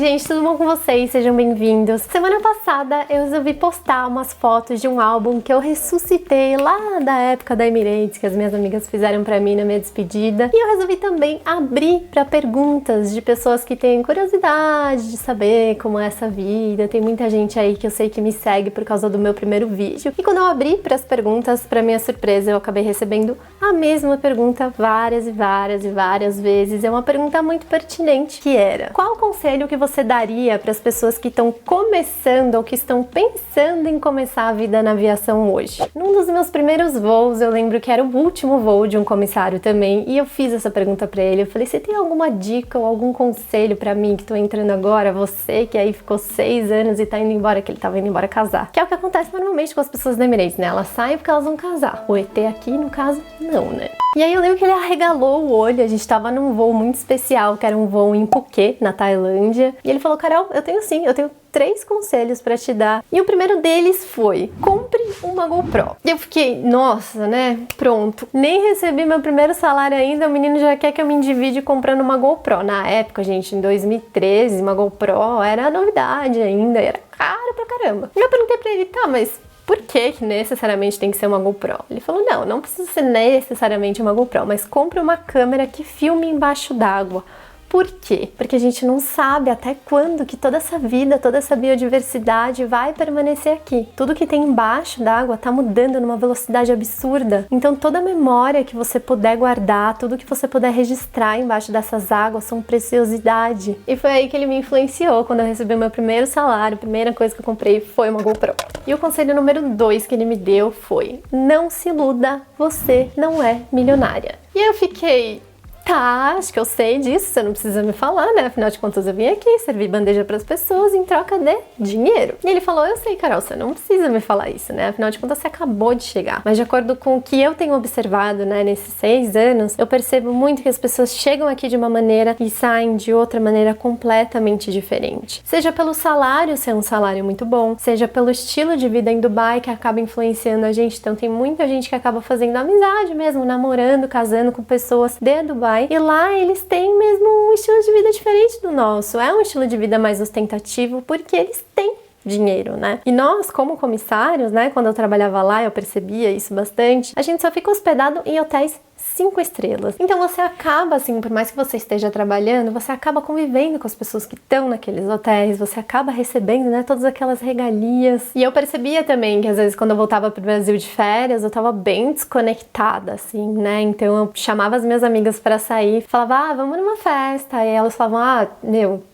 gente, tudo bom com vocês? Sejam bem-vindos. Semana passada eu resolvi postar umas fotos de um álbum que eu ressuscitei lá da época da Emirates, que as minhas amigas fizeram pra mim na minha despedida. E eu resolvi também abrir pra perguntas de pessoas que têm curiosidade de saber como é essa vida. Tem muita gente aí que eu sei que me segue por causa do meu primeiro vídeo. E quando eu abri pras perguntas, pra minha surpresa, eu acabei recebendo a mesma pergunta várias vezes. É uma pergunta muito pertinente, que era: qual conselho que você daria para as pessoas que estão começando ou que estão pensando em começar a vida na aviação hoje? Num dos meus primeiros voos, eu lembro que era o último voo de um comissário também, e eu fiz essa pergunta para ele. Eu falei: você tem alguma dica ou algum conselho para mim que tô entrando agora, você que aí ficou 6 anos e tá indo embora, que ele tava indo embora casar? Que é o que acontece normalmente com as pessoas da Emirates, né? Elas saem porque elas vão casar. O ET aqui, no caso, não, né? E aí eu lembro que ele arregalou o olho. A gente tava num voo muito especial, que era um voo em Phuket, na Tailândia. E ele falou: Carol, eu tenho 3 conselhos pra te dar. E o primeiro deles foi: compre uma GoPro. E eu fiquei, nossa, né? Pronto. Nem recebi meu primeiro salário ainda, o menino já quer que eu me endivide comprando uma GoPro. Na época, gente, em 2013, uma GoPro era novidade ainda, era caro pra caramba. E eu perguntei pra ele: tá, mas por que necessariamente tem que ser uma GoPro? Ele falou: não precisa ser necessariamente uma GoPro, mas compre uma câmera que filme embaixo d'água. Por quê? Porque a gente não sabe até quando que toda essa vida, toda essa biodiversidade vai permanecer aqui. Tudo que tem embaixo d'água tá mudando numa velocidade absurda. Então toda a memória que você puder guardar, tudo que você puder registrar embaixo dessas águas são preciosidade. E foi aí que ele me influenciou. Quando eu recebi o meu primeiro salário, a primeira coisa que eu comprei foi uma GoPro. E o conselho número 2 que ele me deu foi: não se iluda, você não é milionária. E eu fiquei: tá, acho que eu sei disso, você não precisa me falar, né? Afinal de contas, eu vim aqui servir bandeja para as pessoas em troca de dinheiro. E ele falou: eu sei, Carol, você não precisa me falar isso, né? Afinal de contas, você acabou de chegar. Mas de acordo com o que eu tenho observado, né, nesses 6 anos, eu percebo muito que as pessoas chegam aqui de uma maneira e saem de outra maneira completamente diferente. Seja pelo salário ser um salário muito bom, seja pelo estilo de vida em Dubai, que acaba influenciando a gente. Então tem muita gente que acaba fazendo amizade mesmo, namorando, casando com pessoas de Dubai. E lá eles têm mesmo um estilo de vida diferente do nosso. É um estilo de vida mais ostentativo porque eles têm dinheiro, né? E nós, como comissários, né, quando eu trabalhava lá, eu percebia isso bastante, a gente só fica hospedado em hotéis 5 estrelas. Então você acaba, assim, por mais que você esteja trabalhando, você acaba convivendo com as pessoas que estão naqueles hotéis, você acaba recebendo, né, todas aquelas regalias. E eu percebia também que às vezes quando eu voltava pro Brasil de férias, eu tava bem desconectada, assim, né? Então eu chamava as minhas amigas pra sair, falava: vamos numa festa. E elas falavam: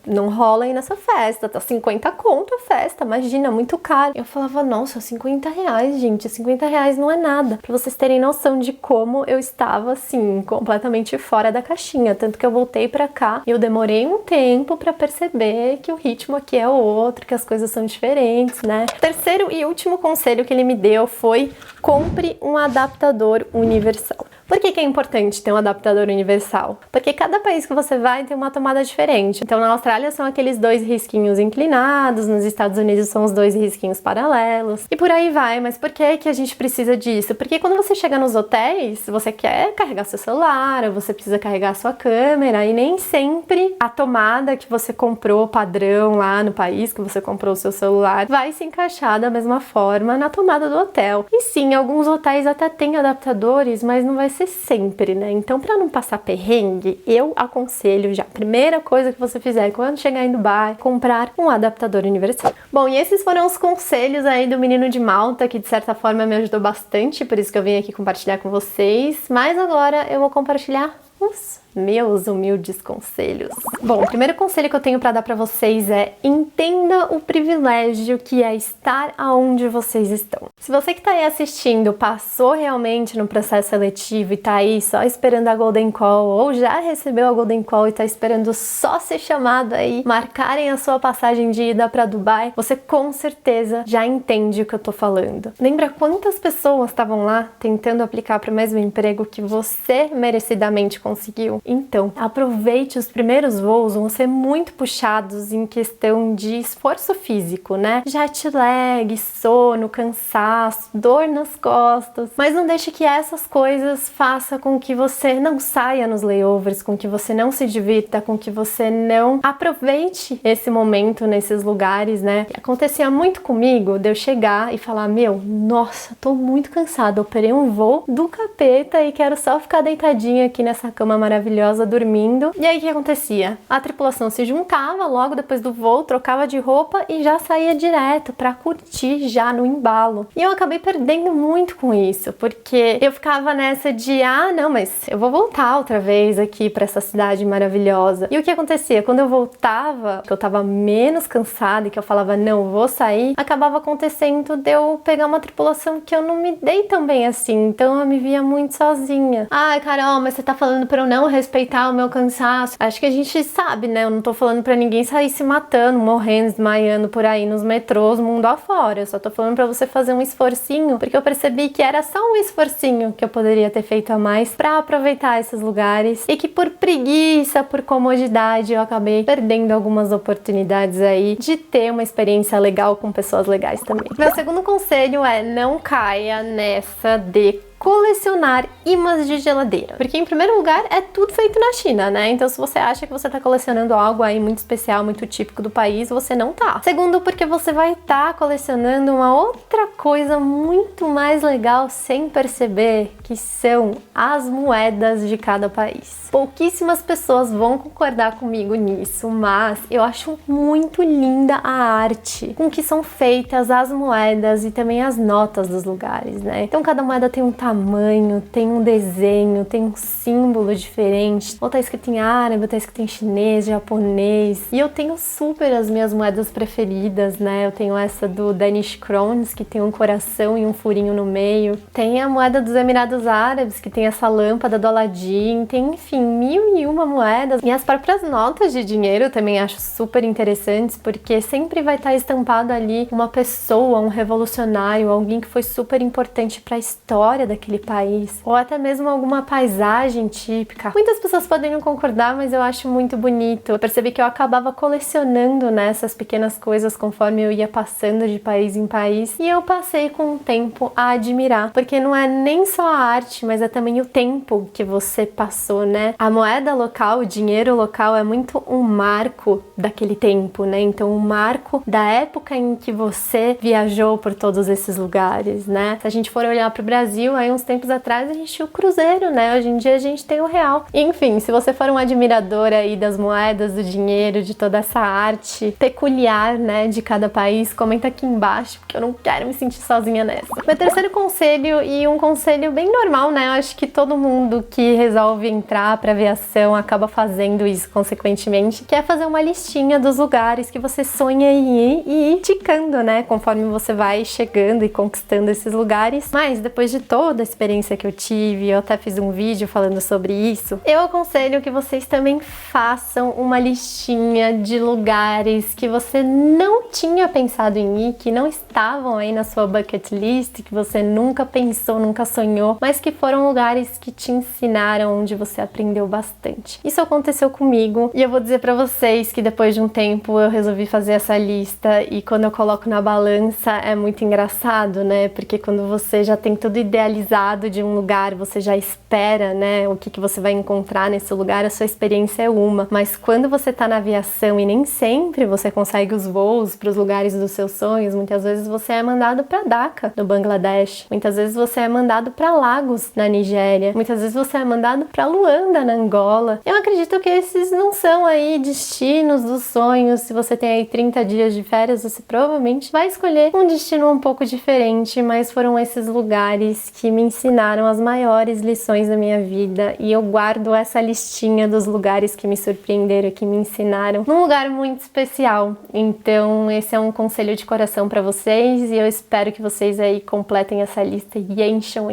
não rola aí nessa festa, tá 50 conto a festa, imagina, muito caro. Eu falava: nossa, 50 reais, gente, 50 reais não é nada. Pra vocês terem noção de como eu estava, assim, completamente fora da caixinha. Tanto que eu voltei pra cá e eu demorei um tempo pra perceber que o ritmo aqui é outro, que as coisas são diferentes, né? O terceiro e último conselho que ele me deu foi: compre um adaptador universal. Por que é importante ter um adaptador universal? Porque cada país que você vai tem uma tomada diferente. Então na Austrália são aqueles 2 risquinhos inclinados, nos Estados Unidos são os 2 risquinhos paralelos, e por aí vai. Mas por que a gente precisa disso? Porque quando você chega nos hotéis, você quer carregar seu celular, ou você precisa carregar sua câmera, e nem sempre a tomada que você comprou padrão lá no país que você comprou o seu celular vai se encaixar da mesma forma na tomada do hotel. E sim, alguns hotéis até têm adaptadores, mas não vai ser sempre, né? Então, para não passar perrengue, eu aconselho já, primeira coisa que você fizer quando chegar em Dubai, comprar um adaptador universal. Bom, e esses foram os conselhos aí do menino de Malta, que de certa forma me ajudou bastante, por isso que eu vim aqui compartilhar com vocês. Mas agora eu vou compartilhar os meus humildes conselhos. Bom, o primeiro conselho que eu tenho para dar para vocês é: entenda o privilégio que é estar aonde vocês estão. Se você que tá aí assistindo passou realmente no processo seletivo e tá aí só esperando a Golden Call, ou já recebeu a Golden Call e tá esperando só ser chamado aí, marcarem a sua passagem de ida para Dubai, você com certeza já entende o que eu tô falando. Lembra quantas pessoas estavam lá tentando aplicar para o mesmo emprego que você merecidamente conseguiu? Então, aproveite os primeiros voos, vão ser muito puxados em questão de esforço físico, né? Jet lag, sono, cansaço, dor nas costas, mas não deixe que essas coisas façam com que você não saia nos layovers, com que você não se divirta, com que você não aproveite esse momento nesses lugares, né? Acontecia muito comigo de eu chegar e falar, nossa, tô muito cansada, operei um voo do capeta e quero só ficar deitadinha aqui nessa cama maravilhosa dormindo. E aí o que acontecia? A tripulação se juntava logo depois do voo, trocava de roupa e já saía direto pra curtir já no embalo. E eu acabei perdendo muito com isso, porque eu ficava nessa de, não, mas eu vou voltar outra vez aqui pra essa cidade maravilhosa. E o que acontecia? Quando eu voltava, que eu tava menos cansada e que eu falava, não, vou sair, acabava acontecendo de eu pegar uma tripulação que eu não me dei tão bem assim, então eu me via muito sozinha. Ai, Carol, mas você tá falando pra eu não respeitar o meu cansaço? Acho que a gente sabe, né? Eu não tô falando pra ninguém sair se matando, morrendo, desmaiando por aí nos metrôs, mundo afora. Eu só tô falando pra você fazer um esforcinho, porque eu percebi que era só um esforcinho que eu poderia ter feito a mais pra aproveitar esses lugares e que por preguiça, por comodidade, eu acabei perdendo algumas oportunidades aí de ter uma experiência legal com pessoas legais também. Meu segundo conselho é não caia nessa de colecionar imãs de geladeira, porque em primeiro lugar é tudo feito na China, né? Então se você acha que você tá colecionando algo aí muito especial, muito típico do país, você não tá. Segundo, porque você vai estar colecionando uma outra coisa muito mais legal sem perceber, que são as moedas de cada país. Pouquíssimas pessoas vão concordar comigo nisso, mas eu acho muito linda a arte com que são feitas as moedas e também as notas dos lugares, né? Então cada moeda tem um tamanho, tem um desenho, tem um símbolo diferente. Ou tá escrito em árabe, ou tá escrito em chinês, japonês. E eu tenho super as minhas moedas preferidas, né? Eu tenho essa do Danish Crowns, que tem um coração e um furinho no meio. Tem a moeda dos Emirados Árabes, que tem essa lâmpada do Aladdin. Tem, enfim, 1001 moedas. E as próprias notas de dinheiro eu também acho super interessantes, porque sempre vai estar estampado ali uma pessoa, um revolucionário, alguém que foi super importante para a história daquele país, ou até mesmo alguma paisagem típica. Muitas pessoas podem não concordar, mas eu acho muito bonito. Eu percebi que eu acabava colecionando nessas pequenas coisas conforme eu ia passando de país em país, e eu passei com o tempo a admirar, porque não é nem só a arte, mas é também o tempo que você passou, né? A moeda local, o dinheiro local é muito um marco daquele tempo, né? Então, um marco da época em que você viajou por todos esses lugares, né? Se a gente for olhar para o Brasil, aí uns tempos atrás a gente tinha o cruzeiro, né? Hoje em dia a gente tem o real. Enfim, se você for um admirador aí das moedas, do dinheiro, de toda essa arte peculiar, né, de cada país, comenta aqui embaixo, porque eu não quero me sentir sozinha nessa. Meu terceiro conselho, e um conselho bem normal, né? Eu acho que todo mundo que resolve entrar para aviação acaba fazendo isso consequentemente, que é fazer uma listinha dos lugares que você sonha em ir e ir ticando, né? Conforme você vai chegando e conquistando esses lugares. Mas depois de toda a experiência que eu tive, eu até fiz um vídeo falando sobre isso, eu aconselho que vocês também façam uma listinha de lugares que você não tinha pensado em ir, que não estavam aí na sua bucket list, que você nunca pensou, nunca sonhou, mas que foram lugares que te ensinaram, onde você aprendeu bastante. Isso aconteceu comigo e eu vou dizer pra vocês que depois de um tempo eu resolvi fazer essa lista, e quando eu coloco na balança é muito engraçado, né? Porque quando você já tem tudo idealizado de um lugar, você já espera, né, o que você vai encontrar nesse lugar, a sua experiência é uma. Mas quando você tá na aviação e nem sempre você consegue os voos para os lugares dos seus sonhos, muitas vezes você é mandado para Dhaka, no Bangladesh. Muitas vezes você é mandado para Lagos, na Nigéria. Muitas vezes você é mandado para Luanda, na Angola. Eu acredito que esses não são aí destinos dos sonhos. Se você tem aí 30 dias de férias, você provavelmente vai escolher um destino um pouco diferente, mas foram esses lugares que me ensinaram as maiores lições da minha vida, e eu guardo essa listinha dos lugares que me surpreenderam, que me ensinaram, num lugar muito especial. Então esse é um conselho de coração para vocês, e eu espero que vocês aí completem essa lista e encham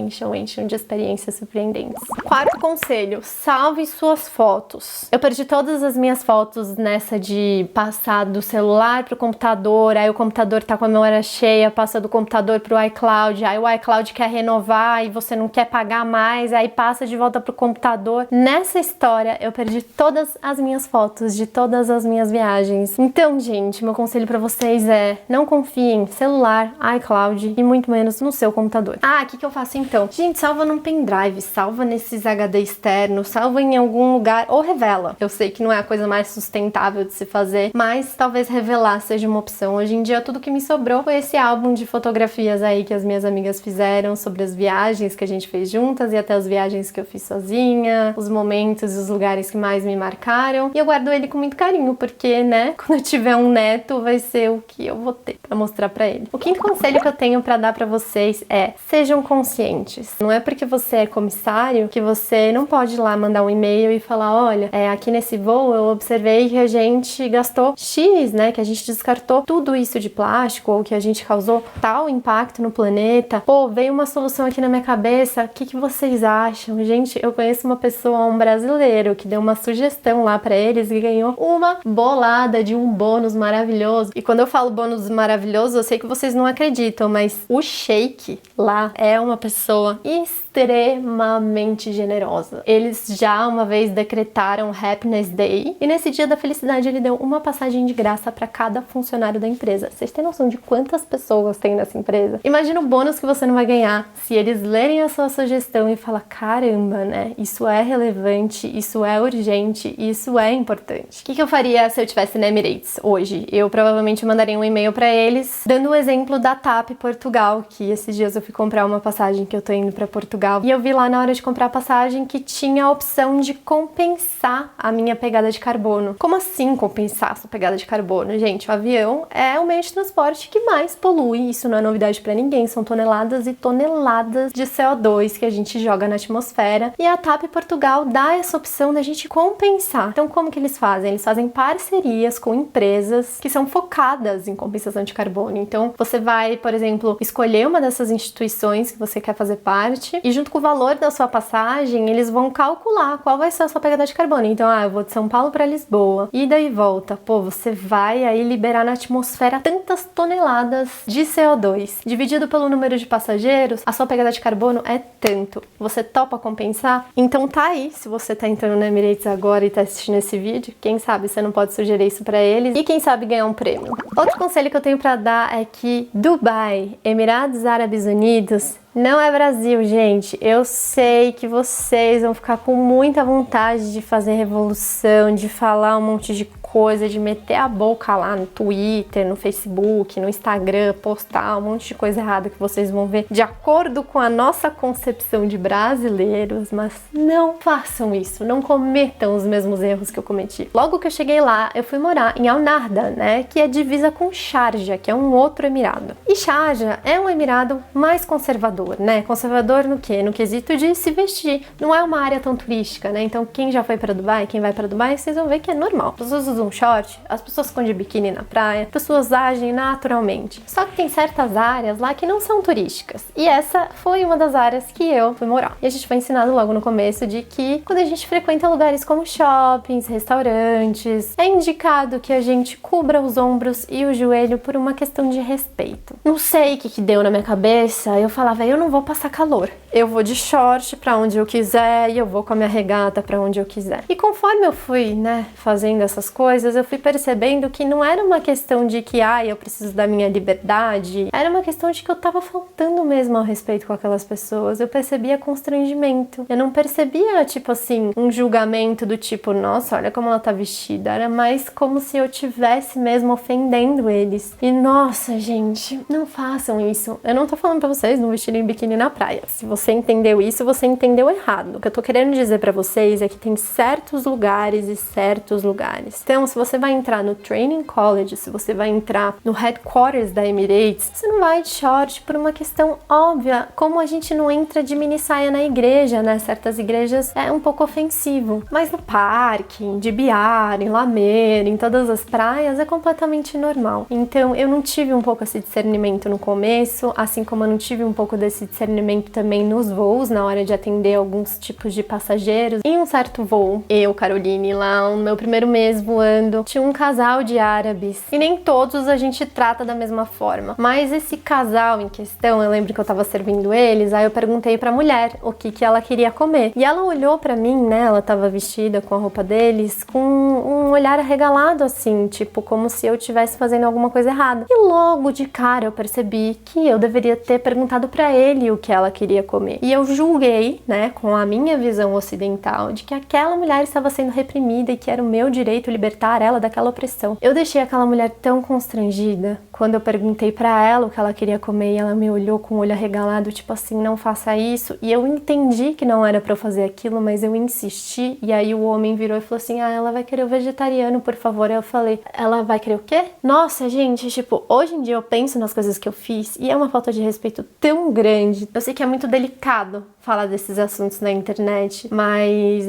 de experiências surpreendentes. Quarto conselho: salve suas fotos. Eu perdi todas as minhas fotos nessa de passar do celular pro computador, aí o computador tá com a memória cheia, passa do computador pro iCloud, aí o iCloud quer renovar, viajar e você não quer pagar mais, aí passa de volta pro computador. Nessa história, eu perdi todas as minhas fotos de todas as minhas viagens. Então, gente, meu conselho pra vocês é: não confiem em celular, iCloud e muito menos no seu computador. O que eu faço então? Gente, salva num pendrive, salva nesses HD externos, salva em algum lugar ou revela. Eu sei que não é a coisa mais sustentável de se fazer, mas talvez revelar seja uma opção. Hoje em dia, tudo que me sobrou foi esse álbum de fotografias aí que as minhas amigas fizeram sobre as viagens que a gente fez juntas e até as viagens que eu fiz sozinha, os momentos e os lugares que mais me marcaram. E eu guardo ele com muito carinho, porque, né, quando eu tiver um neto, vai ser o que eu vou ter pra mostrar pra ele. O quinto conselho que eu tenho pra dar pra vocês é: sejam conscientes. Não é porque você é comissário que você não pode ir lá mandar um e-mail e falar: olha, aqui nesse voo eu observei que a gente gastou X, né, que a gente descartou tudo isso de plástico, ou que a gente causou tal impacto no planeta. Pô, veio uma solução aqui na minha cabeça, o que vocês acham? Gente, eu conheço uma pessoa, um brasileiro, que deu uma sugestão lá pra eles e ganhou uma bolada de um bônus maravilhoso. E quando eu falo bônus maravilhoso, eu sei que vocês não acreditam, mas o Sheik lá é uma pessoa extremamente generosa. Eles já uma vez decretaram Happiness Day e nesse dia da felicidade ele deu uma passagem de graça para cada funcionário da empresa. Vocês têm noção de quantas pessoas tem nessa empresa? Imagina o bônus que você não vai ganhar se eles lerem a sua sugestão e falar: caramba, né? Isso é relevante, isso é urgente, isso é importante. O que eu faria se eu tivesse na Emirates hoje? Eu provavelmente mandaria um e-mail para eles dando o exemplo da TAP Portugal, que esses dias eu fui comprar uma passagem que eu tô indo para Portugal e eu vi lá na hora de comprar a passagem que tinha a opção de compensar a minha pegada de carbono. Como assim compensar a sua pegada de carbono? Gente, o avião é o meio de transporte que mais polui, isso não é novidade para ninguém, são toneladas e toneladas de CO2 que a gente joga na atmosfera e a TAP Portugal dá essa opção da gente compensar. Então como que eles fazem? Eles fazem parcerias com empresas que são focadas em compensação de carbono. Então você vai, por exemplo, escolher uma dessas instituições que você quer fazer parte e junto com o valor da sua passagem, eles vão calcular qual vai ser a sua pegada de carbono. Então, eu vou de São Paulo para Lisboa, ida e volta. Pô, você vai aí liberar na atmosfera tantas toneladas de CO2. Dividido pelo número de passageiros, a sua pegada de carbono é tanto. Você topa compensar? Então tá aí, se você tá entrando na Emirates agora e tá assistindo esse vídeo, quem sabe você não pode sugerir isso para eles e quem sabe ganhar um prêmio. Outro conselho que eu tenho para dar é que Dubai, Emirados Árabes Unidos, não é Brasil, gente. Eu sei que vocês vão ficar com muita vontade de fazer revolução, de falar um monte de coisa, de meter a boca lá no Twitter, no Facebook, no Instagram, postar um monte de coisa errada que vocês vão ver de acordo com a nossa concepção de brasileiros, mas não façam isso, não cometam os mesmos erros que eu cometi. Logo que eu cheguei lá, eu fui morar em Al Narda, né, que é divisa com Sharjah, que é um outro emirado. E Sharjah é um emirado mais conservador, né? Conservador no quê? No quesito de se vestir. Não é uma área tão turística, né? Então quem já foi para Dubai, quem vai para Dubai, vocês vão ver que é normal. As pessoas usam short, as pessoas ficam de biquíni na praia, as pessoas agem naturalmente. Só que tem certas áreas lá que não são turísticas. E essa foi uma das áreas que eu fui morar. E a gente foi ensinado logo no começo de que quando a gente frequenta lugares como shoppings, restaurantes, é indicado que a gente cubra os ombros e o joelho por uma questão de respeito. Não sei o que deu na minha cabeça, eu falava: eu não vou passar calor. Eu vou de short pra onde eu quiser e eu vou com a minha regata pra onde eu quiser. E conforme eu fui, né, fazendo essas coisas, eu fui percebendo que não era uma questão de que, eu preciso da minha liberdade. Era uma questão de que eu tava faltando mesmo ao respeito com aquelas pessoas. Eu percebia constrangimento. Eu não percebia, tipo assim, um julgamento do tipo: nossa, olha como ela tá vestida. Era mais como se eu tivesse mesmo ofendendo eles. E nossa, gente, não façam isso. Eu não tô falando pra vocês não vestirem biquíni na praia. Se você entendeu isso, você entendeu errado. O que eu tô querendo dizer pra vocês é que tem certos lugares e certos lugares. Então, se você vai entrar no Training College, se você vai entrar no Headquarters da Emirates, você não vai de short por uma questão óbvia, como a gente não entra de mini saia na igreja, né? Certas igrejas é um pouco ofensivo. Mas no parque, de Biar, em Lamer, em todas as praias, é completamente normal. Então, eu não tive um pouco esse discernimento no começo, assim como eu não tive um pouco desse discernimento também nos voos, na hora de atender alguns tipos de passageiros. Em um certo voo, eu, Caroline, lá no meu primeiro mês voando falando. Tinha um casal de árabes e nem todos a gente trata da mesma forma, mas esse casal em questão, eu lembro que eu tava servindo eles, aí eu perguntei pra mulher o que ela queria comer e ela olhou pra mim, né, ela tava vestida com a roupa deles com um olhar arregalado assim, tipo como se eu estivesse fazendo alguma coisa errada. E logo de cara eu percebi que eu deveria ter perguntado pra ele o que ela queria comer. E eu julguei, né, com a minha visão ocidental, de que aquela mulher estava sendo reprimida e que era o meu direito libertar ela daquela opressão. Eu deixei aquela mulher tão constrangida quando eu perguntei pra ela o que ela queria comer e ela me olhou com o olho arregalado, tipo assim, não faça isso. E eu entendi que não era pra eu fazer aquilo, mas eu insisti. E aí o homem virou e falou assim, ela vai querer o vegetariano, por favor. Aí eu falei, ela vai querer o quê? Nossa, gente, tipo, hoje em dia eu penso nas coisas que eu fiz e é uma falta de respeito tão grande. Eu sei que é muito delicado falar desses assuntos na internet, mas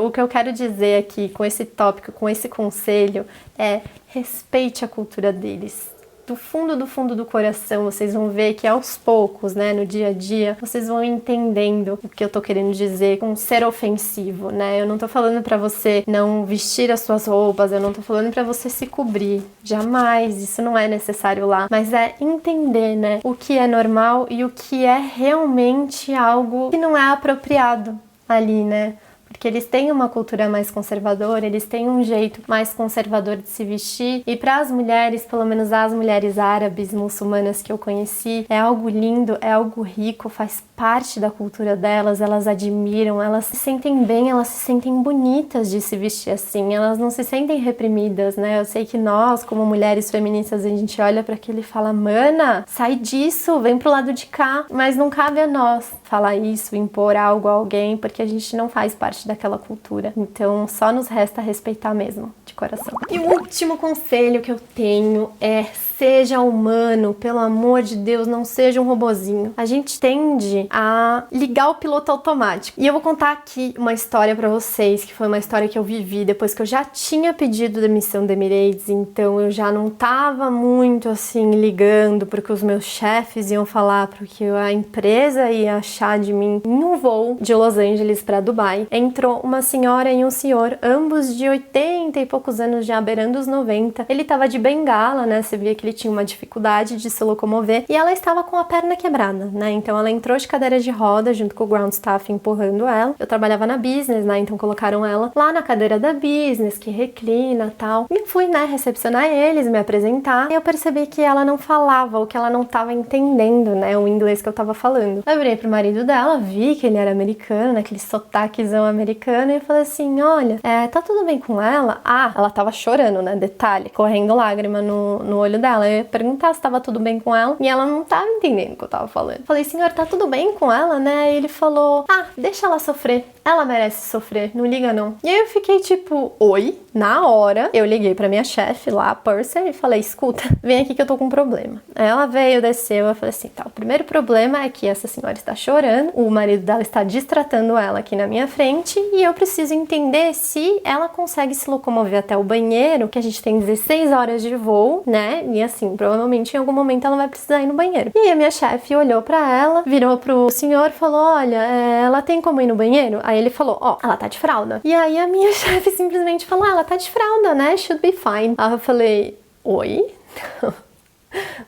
o que eu quero dizer aqui com esse tópico, com esse conselho, é respeite a cultura deles. Do fundo do coração, vocês vão ver que aos poucos, né, no dia a dia, vocês vão entendendo o que eu tô querendo dizer com ser ofensivo, né? Eu não tô falando pra você não vestir as suas roupas, eu não tô falando pra você se cobrir, jamais, isso não é necessário lá, mas é entender, né, o que é normal e o que é realmente algo que não é apropriado ali, né? Porque eles têm uma cultura mais conservadora, eles têm um jeito mais conservador de se vestir. E para as mulheres, pelo menos as mulheres árabes, muçulmanas que eu conheci, é algo lindo, é algo rico, faz parte da cultura delas, elas admiram, elas se sentem bem, elas se sentem bonitas de se vestir assim, elas não se sentem reprimidas, né? Eu sei que nós, como mulheres feministas, a gente olha para aquilo e fala, mana, sai disso, vem pro lado de cá. Mas não cabe a nós falar isso, impor algo a alguém, porque a gente não faz parte daquela cultura. Então, só nos resta respeitar mesmo, de coração. E o último conselho que eu tenho é seja humano, pelo amor de Deus, não seja um robozinho. A gente tende a ligar o piloto automático. E eu vou contar aqui uma história pra vocês, que foi uma história que eu vivi depois que eu já tinha pedido demissão da Emirates, então eu já não tava muito assim ligando porque os meus chefes iam falar, porque a empresa ia achar de mim. Em um voo de Los Angeles pra Dubai, entrou uma senhora e um senhor, ambos de 80 e poucos anos, já beirando os 90. Ele tava de bengala, né? Você via que ele tinha uma dificuldade de se locomover e ela estava com a perna quebrada, né? Então ela entrou de cadeira de roda junto com o ground staff empurrando ela. Eu trabalhava na business, né? Então colocaram ela lá na cadeira da business, que reclina, tal. E fui, né, recepcionar eles, me apresentar. E eu percebi que ela não falava, ou que ela não tava entendendo, né, o inglês que eu tava falando. Eu virei pro marido dela, vi que ele era americano, né, aquele sotaquezão americano, e eu falei assim, olha, tá tudo bem com ela? Ah, ela tava chorando, né, detalhe, correndo lágrima no olho dela. Eu ia perguntar se tava tudo bem com ela, e ela não tava entendendo o que eu tava falando. Falei, senhor, tá tudo bem com ela, né? E ele falou, deixa ela sofrer. Ela merece sofrer, não liga não. E aí eu fiquei tipo, oi? Na hora, eu liguei pra minha chefe lá, a Purser, e falei, escuta, vem aqui que eu tô com um problema. Aí ela veio, desceu, eu falei assim, tá, o primeiro problema é que essa senhora está chorando, o marido dela está distratando ela aqui na minha frente, e eu preciso entender se ela consegue se locomover até o banheiro, que a gente tem 16 horas de voo, né? E assim, provavelmente em algum momento ela vai precisar ir no banheiro. E aí a minha chefe olhou pra ela, virou pro senhor e falou, olha, ela tem como ir no banheiro? Aí ele falou, ela tá de fralda. E aí a minha chefe simplesmente falou, ela tá de fralda, né? Should be fine. Aí eu falei, oi?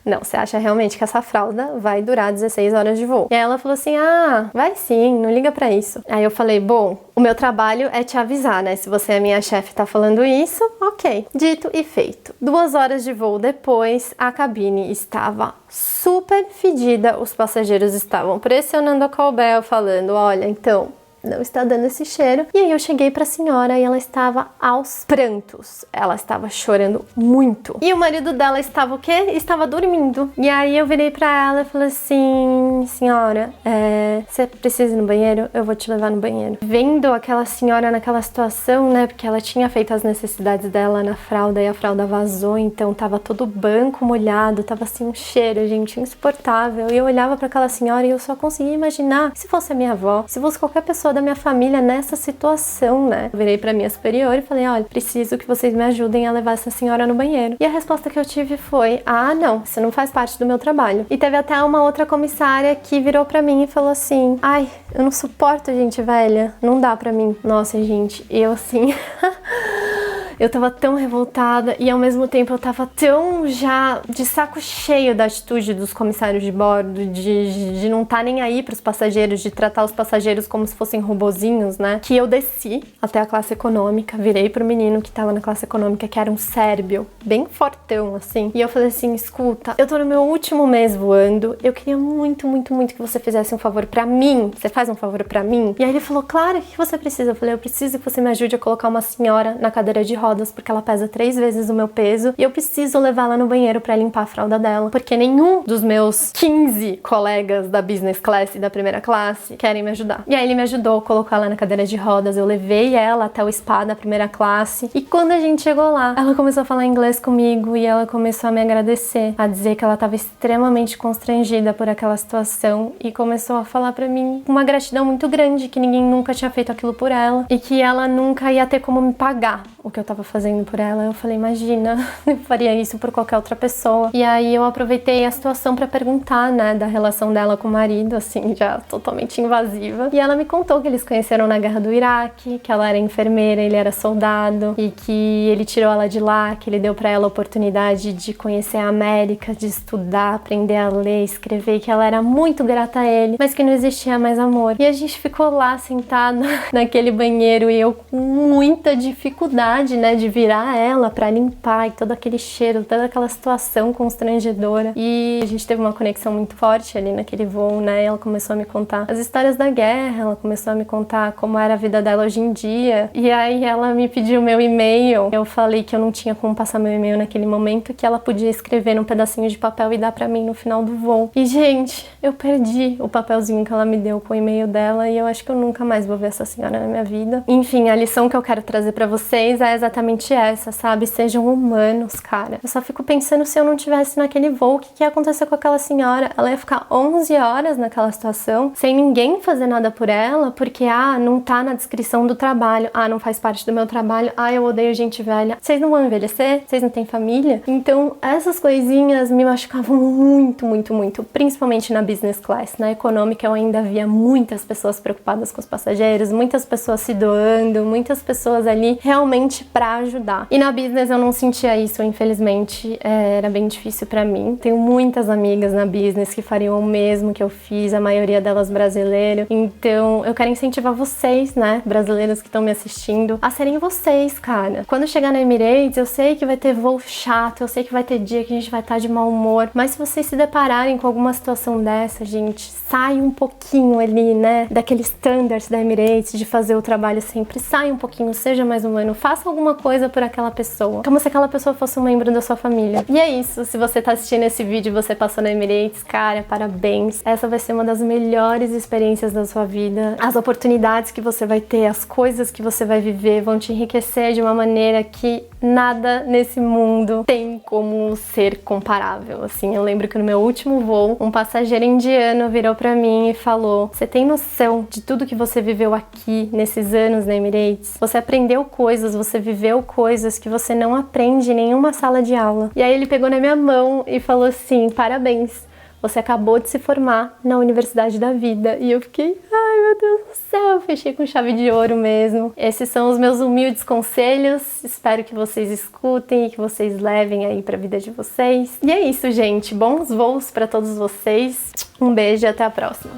Não, você acha realmente que essa fralda vai durar 16 horas de voo? E aí ela falou assim, vai sim, não liga pra isso. Aí eu falei, bom, o meu trabalho é te avisar, né? Se você é minha chefe e tá falando isso, ok. Dito e feito. 2 horas de voo depois, a cabine estava super fedida, os passageiros estavam pressionando a call bell, falando, olha, então, não está dando esse cheiro. E aí eu cheguei pra senhora e ela estava aos prantos. Ela estava chorando muito. E o marido dela estava o quê? Estava dormindo. E aí eu virei pra ela e falei assim, senhora, você precisa ir no banheiro? Eu vou te levar no banheiro. Vendo aquela senhora naquela situação, né, porque ela tinha feito as necessidades dela na fralda e a fralda vazou, então tava todo o banco molhado, tava assim um cheiro, gente, insuportável. E eu olhava pra aquela senhora e eu só conseguia imaginar se fosse a minha avó, se fosse qualquer pessoa da minha família nessa situação, né? Eu virei pra minha superior e falei, olha, preciso que vocês me ajudem a levar essa senhora no banheiro. E a resposta que eu tive foi, não, você não faz parte do meu trabalho. E teve até uma outra comissária que virou pra mim e falou assim, ai, eu não suporto gente velha, não dá pra mim. Nossa, gente, eu assim... eu tava tão revoltada e ao mesmo tempo eu tava tão já de saco cheio da atitude dos comissários de bordo, de não tá nem aí pros passageiros, de tratar os passageiros como se fossem robozinhos, né? Que eu desci até a classe econômica, virei pro menino que tava na classe econômica, que era um sérbio, bem fortão, assim. E eu falei assim, escuta, eu tô no meu último mês voando, eu queria muito, muito, muito que você fizesse um favor pra mim. Você faz um favor pra mim? E aí ele falou, claro, o que você precisa? Eu falei, eu preciso que você me ajude a colocar uma senhora na cadeira de rodas, porque ela pesa 3 vezes o meu peso, e eu preciso levá-la no banheiro pra limpar a fralda dela, porque nenhum dos meus 15 colegas da business class e da primeira classe querem me ajudar. E aí ele me ajudou, colocou ela na cadeira de rodas, eu levei ela até o spa da primeira classe, e quando a gente chegou lá, ela começou a falar inglês comigo e ela começou a me agradecer, a dizer que ela estava extremamente constrangida por aquela situação e começou a falar pra mim uma gratidão muito grande, que ninguém nunca tinha feito aquilo por ela e que ela nunca ia ter como me pagar o que eu tava fazendo por ela. Eu falei, imagina, eu faria isso por qualquer outra pessoa. E aí eu aproveitei a situação pra perguntar, né, da relação dela com o marido, assim, já totalmente invasiva. E ela me contou que eles conheceram na guerra do Iraque, que ela era enfermeira, ele era soldado e que ele tirou ela de lá, que ele deu pra ela a oportunidade de conhecer a América, de estudar, aprender a ler, escrever, que ela era muito grata a ele, mas que não existia mais amor. E a gente ficou lá sentada naquele banheiro e eu com muita dificuldade, né, de virar ela pra limpar e todo aquele cheiro, toda aquela situação constrangedora. E a gente teve uma conexão muito forte ali naquele voo, né? Ela começou a me contar as histórias da guerra, ela começou a me contar como era a vida dela hoje em dia. E aí ela me pediu meu e-mail. Eu falei que eu não tinha como passar meu e-mail naquele momento, que ela podia escrever num pedacinho de papel e dar pra mim no final do voo. E, gente, eu perdi o papelzinho que ela me deu com o e-mail dela e eu acho que eu nunca mais vou ver essa senhora na minha vida. Enfim, a lição que eu quero trazer pra vocês é exatamente essa, sabe? Sejam humanos, cara. Eu só fico pensando, se eu não tivesse naquele voo, o que ia acontecer com aquela senhora? Ela ia ficar 11 horas naquela situação, sem ninguém fazer nada por ela, porque, não tá na descrição do trabalho, não faz parte do meu trabalho, eu odeio gente velha. Vocês não vão envelhecer? Vocês não têm família? Então, essas coisinhas me machucavam muito, muito, muito, principalmente na business class. Na econômica eu ainda via muitas pessoas preocupadas com os passageiros, muitas pessoas se doando, muitas pessoas ali realmente pra ajudar. E na business eu não sentia isso, infelizmente, era bem difícil pra mim. Tenho muitas amigas na business que fariam o mesmo que eu fiz, a maioria delas brasileiro. Então, eu quero incentivar vocês, né, brasileiros que estão me assistindo, a serem vocês, cara. Quando chegar na Emirates, eu sei que vai ter voo chato, eu sei que vai ter dia que a gente vai estar de mau humor, mas se vocês se depararem com alguma situação dessa, gente, sai um pouquinho ali, né, daqueles standards da Emirates, de fazer o trabalho sempre, sai um pouquinho, seja mais humano, faça alguma coisa por aquela pessoa, como se aquela pessoa fosse um membro da sua família. E é isso, se você tá assistindo esse vídeo e você passou na Emirates, cara, parabéns. Essa vai ser uma das melhores experiências da sua vida. As oportunidades que você vai ter, as coisas que você vai viver vão te enriquecer de uma maneira que nada nesse mundo tem como ser comparável. Assim, eu lembro que no meu último voo, um passageiro indiano virou pra mim e falou: você tem noção de tudo que você viveu aqui nesses anos na Emirates? Você aprendeu coisas, você viveu coisas que você não aprende em nenhuma sala de aula. E aí ele pegou na minha mão e falou assim: parabéns, você acabou de se formar na Universidade da Vida. E eu fiquei, ai meu Deus do céu, fechei com chave de ouro mesmo. Esses são os meus humildes conselhos, espero que vocês escutem e que vocês levem aí pra vida de vocês. E é isso, gente, bons voos pra todos vocês, um beijo e até a próxima.